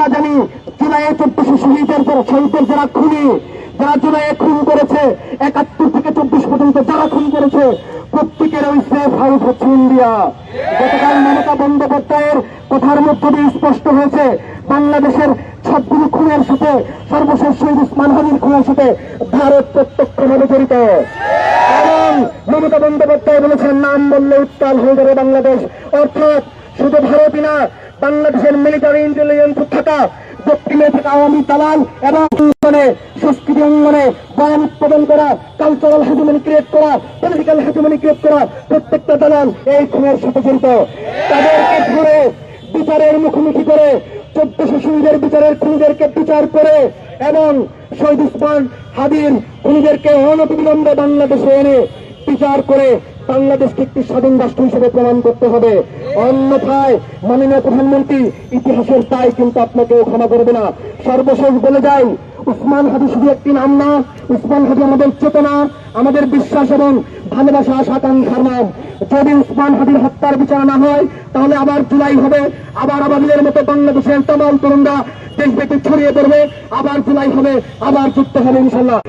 আমরা জানি জুলাইয়ে 1400 শহীদের যারা খুনি, যারা জুলাইয়ে খুন করেছে, 71 থেকে 24 পর্যন্ত যারা খুন করেছে, প্রত্যেকের ওই সেফ হাউস হচ্ছে ইন্ডিয়া। গতকাল মমতা বন্দ্যোপাধ্যায়ের কথার মধ্য দিয়ে স্পষ্ট হয়েছে বাংলাদেশের সবগুলো খুনের সাথে, সর্বশেষ শহীদ উসমান হাদির খুনের সাথে ভারত প্রত্যক্ষভাবে জড়িত। এবং মমতা বন্দ্যোপাধ্যায় বলেছেন নাম বললে উত্তাল হয়ে যাবে বাংলাদেশ। অর্থাৎ শুধু ভারতই না, বাংলাদেশের মিলিটারি ইন্টেলিজেন্স থাকা, দক্ষিণে থাকা আওয়ামী দালাল এবং সংস্কৃতি অঙ্গনে বয়ান উৎপাদন করা, কালচারাল হেজমনি ক্রিয়েট করা, পলিটিক্যাল হেজমনি ক্রিয়েট করা প্রত্যেকটা দালাল এই খুনের সাথে জড়িত। তাদেরকে ধরে বিচারের মুখোমুখি করে 1400 শহীদের বিচারের খুনিদেরকে বিচার করে এবং শহীদ উসমান হাদির খুনিদেরকে অনতিবিলম্বে বাংলাদেশে এনে বিচার করে বাংলাদেশকে একটি স্বাধীন রাষ্ট্র হিসেবে প্রমাণ করতে হবে। অন্যথায় মাননীয় প্রধানমন্ত্রী ইতিহাসের দায় কিন্তু আপনাকেও ক্ষমা করবে না। সর্বশেষ বলে যাই, উসমান হাদি শুধু একটি নাম না, উসমান হাদি আমাদের চেতনা, আমাদের বিশ্বাস এবং ভালোবাসা, আশা, আকাঙ্ক্ষার নাম। যদি উসমান হাদির হত্যার বিচার না হয় তাহলে আবার জুলাই হবে, আবার আবাবিলের মতো বাংলাদেশের তামাম তরুণরা দেশব্যাপী ছড়িয়ে পড়বে, আবার জুলাই হবে, আবার যুদ্ধ হবে ইনশাল্লাহ।